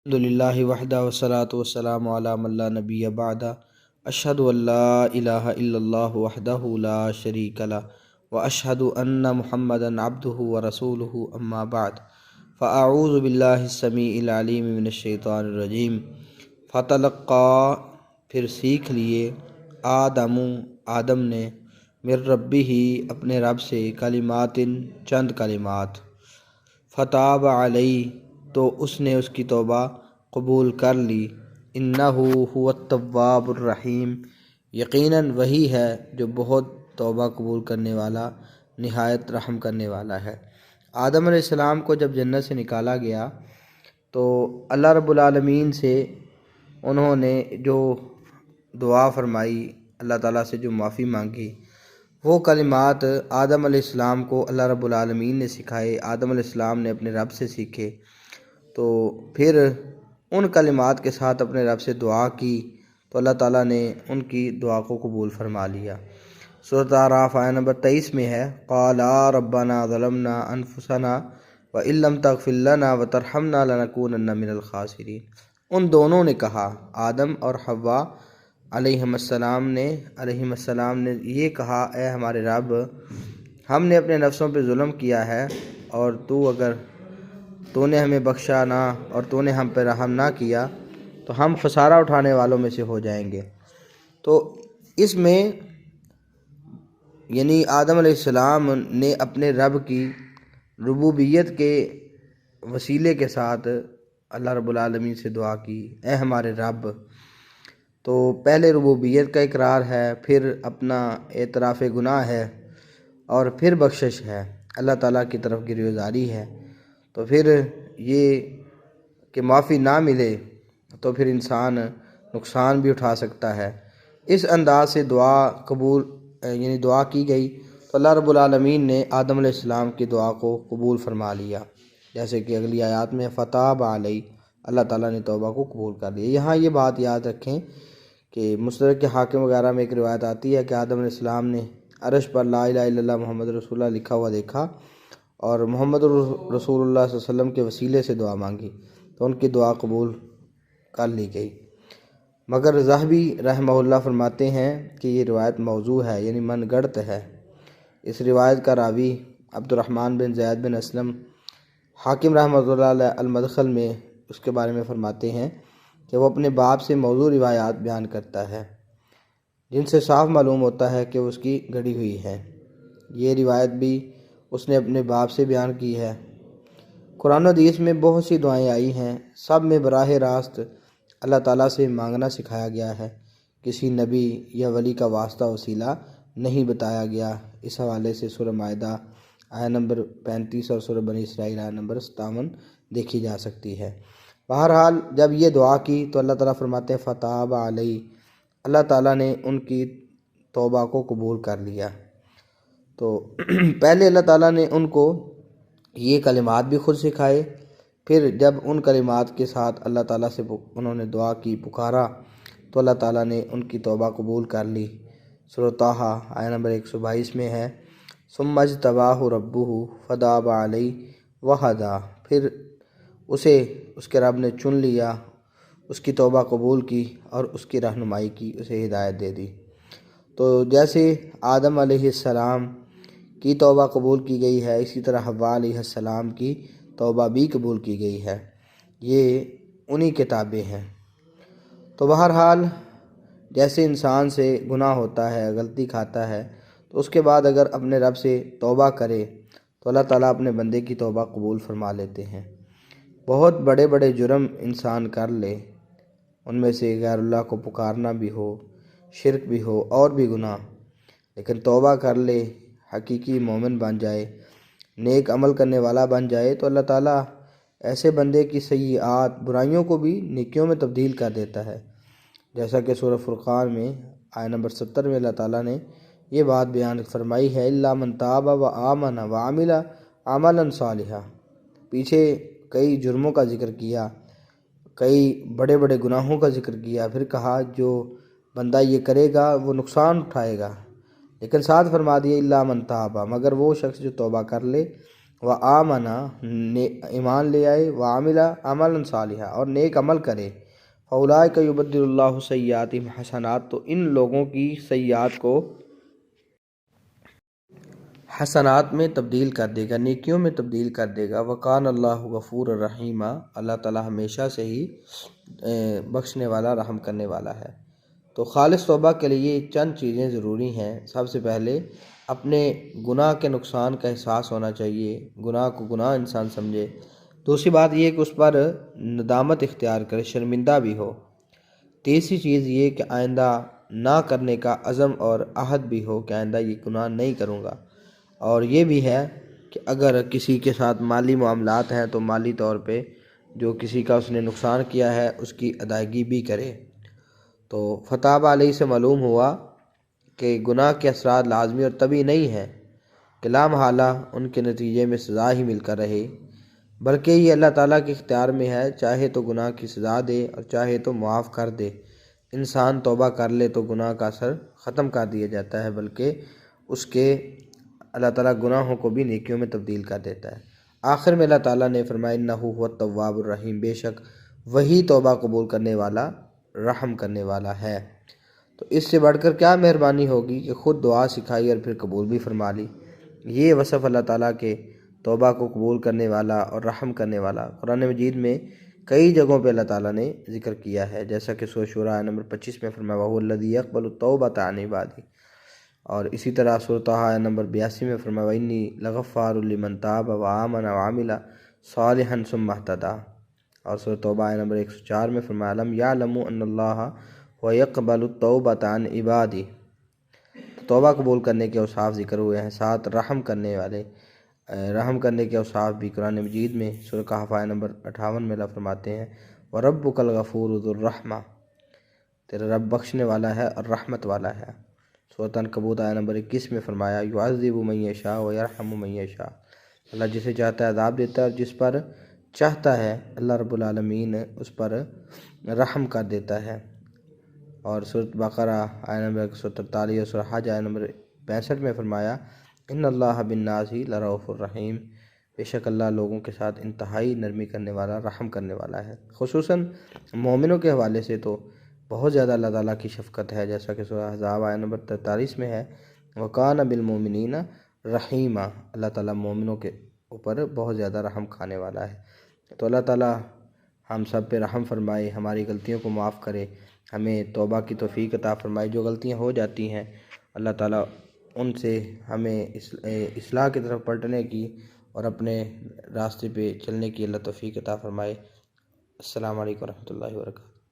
الحمدللہ وحدہ والصلاۃ والسلام علی من لا نبی بعدہ اشہد ان لا الہ الا اللہ وحدہ لا شریک لہ واشہد ان محمدا عبدہ ورسولہ اما بعد فاعوذ باللہ السمیع العلیم من الشیطان الرجیم فتلقا پھر سیکھ لیے آدم نے من ربہ اپنے رب سے کلمات چند کلمات فتاب علیہ تو اس نے اس کی توبہ قبول کر لی انہ هو التواب الرحیم یقیناً وہی ہے جو بہت توبہ قبول کرنے والا نہایت رحم کرنے والا ہے۔ آدم علیہ السلام کو جب جنت سے نکالا گیا تو اللہ رب العالمین سے انہوں نے جو دعا فرمائی، اللہ تعالیٰ سے جو معافی مانگی، وہ کلمات آدم علیہ السلام کو اللہ رب العالمین نے سکھائے، آدم علیہ السلام نے اپنے رب سے سیکھے۔ تو پھر ان کلمات کے ساتھ اپنے رب سے دعا کی تو اللہ تعالیٰ نے ان کی دعا کو قبول فرما لیا۔ سورۃ اعراف آیت نمبر 23 میں ہے قالا ربنا ظلمنا انفسنا وان لم تغفر لنا وترحمنا لنکونن من الخاسرین۔ ان دونوں نے کہا، آدم اور حوا علیہم السلام نے یہ کہا، اے ہمارے رب، ہم نے اپنے نفسوں پہ ظلم کیا ہے، اور تو نے ہمیں بخشا نہ اور تو نے ہم پہ رحم نہ کیا تو ہم خسارہ اٹھانے والوں میں سے ہو جائیں گے۔ تو اس میں یعنی آدم علیہ السلام نے اپنے رب کی ربوبیت کے وسیلے کے ساتھ اللہ رب العالمین سے دعا کی، اے ہمارے رب۔ تو پہلے ربوبیت کا اقرار ہے، پھر اپنا اعتراف گناہ ہے، اور پھر بخشش ہے، اللہ تعالیٰ کی طرف گریزاری ہے۔ تو پھر یہ کہ معافی نہ ملے تو پھر انسان نقصان بھی اٹھا سکتا ہے۔ اس انداز سے دعا کی گئی تو اللہ رب العالمین نے آدم علیہ السلام کی دعا کو قبول فرما لیا، جیسے کہ اگلی آیات میں فتاب علیہ، اللہ تعالیٰ نے توبہ کو قبول کر لیا۔ یہاں یہ بات یاد رکھیں کہ مستدرک کے حاکم وغیرہ میں ایک روایت آتی ہے کہ آدم علیہ السلام نے عرش پر لا الہ الا اللہ محمد رسول اللہ لکھا ہوا دیکھا اور محمد رسول اللہ صلی اللہ علیہ وسلم کے وسیلے سے دعا مانگی تو ان کی دعا قبول کر لی گئی۔ مگر ذہبی رحمہ اللہ فرماتے ہیں کہ یہ روایت موضوع ہے، یعنی من گڑت ہے۔ اس روایت کا راوی عبد الرحمن بن زید بن اسلم حاکم رحمہ اللہ علیہ المدخل میں اس کے بارے میں فرماتے ہیں کہ وہ اپنے باپ سے موضوع روایات بیان کرتا ہے، جن سے صاف معلوم ہوتا ہے کہ اس کی گڑھی ہوئی ہے۔ یہ روایت بھی اس نے اپنے باپ سے بیان کی ہے۔ قرآن و حدیث میں بہت سی دعائیں آئی ہیں، سب میں براہ راست اللہ تعالیٰ سے مانگنا سکھایا گیا ہے، کسی نبی یا ولی کا واسطہ وسیلہ نہیں بتایا گیا۔ اس حوالے سے سورہ مائدہ آیت نمبر 35 اور سورہ بنی اسرائیل آیت نمبر 57 دیکھی جا سکتی ہے۔ بہرحال جب یہ دعا کی تو اللہ تعالیٰ فرماتے ہیں فتاب علیہ، اللہ تعالیٰ نے ان کی توبہ کو قبول کر لیا۔ تو پہلے اللہ تعالیٰ نے ان کو یہ کلمات بھی خود سکھائے، پھر جب ان کلمات کے ساتھ اللہ تعالیٰ سے انہوں نے دعا کی، پکارا، تو اللہ تعالیٰ نے ان کی توبہ قبول کر لی۔ سورۃ طٰہٰ آیت نمبر 122 میں ہے ثم اجتباہ ربہ فتاب علیہ وہدیٰ، پھر اسے اس کے رب نے چن لیا، اس کی توبہ قبول کی اور اس کی رہنمائی کی، اسے ہدایت دے دی۔ تو جیسے آدم علیہ السلام کی توبہ قبول کی گئی ہے، اسی طرح حوا علیہ السلام کی توبہ بھی قبول کی گئی ہے، یہ انہی کتابیں ہیں۔ تو بہرحال جیسے انسان سے گناہ ہوتا ہے، غلطی کھاتا ہے، تو اس کے بعد اگر اپنے رب سے توبہ کرے تو اللہ تعالیٰ اپنے بندے کی توبہ قبول فرما لیتے ہیں۔ بہت بڑے بڑے جرم انسان کر لے، ان میں سے غیر اللہ کو پکارنا بھی ہو، شرک بھی ہو اور بھی گناہ، لیکن توبہ کر لے، حقیقی مومن بن جائے، نیک عمل کرنے والا بن جائے، تو اللہ تعالیٰ ایسے بندے کی سیئات، برائیوں کو بھی نیکیوں میں تبدیل کر دیتا ہے، جیسا کہ سورہ فرقان میں آیت نمبر 70 میں اللہ تعالیٰ نے یہ بات بیان فرمائی ہے الا من تاب وآمن وعمل عملا صالحا۔ پیچھے کئی جرموں کا ذکر کیا، کئی بڑے بڑے گناہوں کا ذکر کیا، پھر کہا جو بندہ یہ کرے گا وہ نقصان اٹھائے گا، لیکن ساتھ فرما دیا الا من تاب، مگر وہ شخص جو توبہ کر لے و آمنا ایمان لے آئے، و عاملہ عملا صالحا اور نیک عمل کرے، فاولئک یبدل اللہ سیئاتہم حسنات تو ان لوگوں کی سیئات کو حسنات میں تبدیل کر دے گا، نیکیوں میں تبدیل کر دے گا۔ وکان اللہ غفور الرحیم، اللہ تعالیٰ ہمیشہ سے ہی بخشنے والا، رحم کرنے والا ہے۔ تو خالص توبہ کے لیے چند چیزیں ضروری ہیں۔ سب سے پہلے اپنے گناہ کے نقصان کا احساس ہونا چاہیے، گناہ کو گناہ انسان سمجھے۔ دوسری بات یہ کہ اس پر ندامت اختیار کرے، شرمندہ بھی ہو۔ تیسری چیز یہ کہ آئندہ نہ کرنے کا عزم اور عہد بھی ہو کہ آئندہ یہ گناہ نہیں کروں گا۔ اور یہ بھی ہے کہ اگر کسی کے ساتھ مالی معاملات ہیں تو مالی طور پہ جو کسی کا اس نے نقصان کیا ہے اس کی ادائیگی بھی کرے۔ تو فتح علیہ سے معلوم ہوا کہ گناہ کے اثرات لازمی اور طبعی نہیں ہیں کہ لا محالہ ان کے نتیجے میں سزا ہی مل کر رہے، بلکہ یہ اللہ تعالیٰ کے اختیار میں ہے، چاہے تو گناہ کی سزا دے اور چاہے تو معاف کر دے۔ انسان توبہ کر لے تو گناہ کا اثر ختم کر دیا جاتا ہے، بلکہ اس کے اللہ تعالیٰ گناہوں کو بھی نیکیوں میں تبدیل کر دیتا ہے۔ آخر میں اللہ تعالیٰ نے فرمایا انہ هو التواب الرحیم، بے شک وہی توبہ قبول کرنے والا، رحم کرنے والا ہے۔ تو اس سے بڑھ کر کیا مہربانی ہوگی کہ خود دعا سکھائی اور پھر قبول بھی فرما لی۔ یہ وصف اللہ تعالیٰ کے توبہ کو قبول کرنے والا اور رحم کرنے والا قرآن مجید میں کئی جگہوں پہ اللہ تعالیٰ نے ذکر کیا ہے، جیسا کہ سورۃ شورى نمبر 25 میں فرمایا وَهُوَ الَّذِي يَقْبَلُ التَّوْبَةَ عَنْ عِبَادِهِ، اور اسی طرح سورۃ طٰہٰ نمبر 82 میں فرمایا وَإِنِّي لَغَفَّارٌ لِمَن تَابَ وَآمَنَ وَعَمِلَ صَالِحًا ثُمَّ اهْتَدَىٰ، اور سورۃ توبہ نمبر 104 میں فرمایا أَلَمْ يَعْلَمُوا أَنَّ اللَّهَ وَيَقْبَلُ التَّوْبَةَ عَنْ عِبَادِهِ۔ توبہ قبول کرنے کے اوصاف ذکر ہوئے ہیں، ساتھ رحم کرنے کے اوصاف بھی قرآن مجید میں سورۃ کہف آیت نمبر 58 میں اللہ فرماتے ہیں وَرَبُّكَ الْغَفُورُ ذُو الرَّحْمَةِ، تیرا رب بخشنے والا ہے اور رحمت والا ہے۔ سورۃ عنکبوت آیت نمبر 21 میں فرمایا يُعَذِّبُ مَن يَشَاءُ وَيَرْحَمُ مَن يَشَاءُ، اللہ جسے چاہتا ہے عذاب دیتا ہے اور جس پر چاہتا ہے اللہ رب العالمین اس پر رحم کر دیتا ہے۔ اور سورۃ بقرہ آیت نمبر 143 اور سورۃ حج آیت نمبر 65 میں فرمایا ان اللہ بالناس لرؤوف الرحیم، بے شک اللہ لوگوں کے ساتھ انتہائی نرمی کرنے والا، رحم کرنے والا ہے۔ خصوصاً مومنوں کے حوالے سے تو بہت زیادہ اللہ تعالیٰ کی شفقت ہے، جیسا کہ سورۃ احزاب آیت نمبر 43 میں ہے وَكَانَ بِالْمُؤْمِنِينَ رَحِيمًا، اللہ تعالیٰ مومنوں کے اوپر بہت زیادہ رحم کھانے والا ہے۔ تو اللہ تعالیٰ ہم سب پہ رحم فرمائے، ہماری غلطیوں کو معاف کرے، ہمیں توبہ کی توفیق عطا فرمائے۔ جو غلطیاں ہو جاتی ہیں اللہ تعالیٰ ان سے ہمیں اصلاح کی طرف پلٹنے کی اور اپنے راستے پہ چلنے کی اللہ توفیق عطا فرمائے۔ السلام علیکم ورحمۃ اللہ وبرکاتہ۔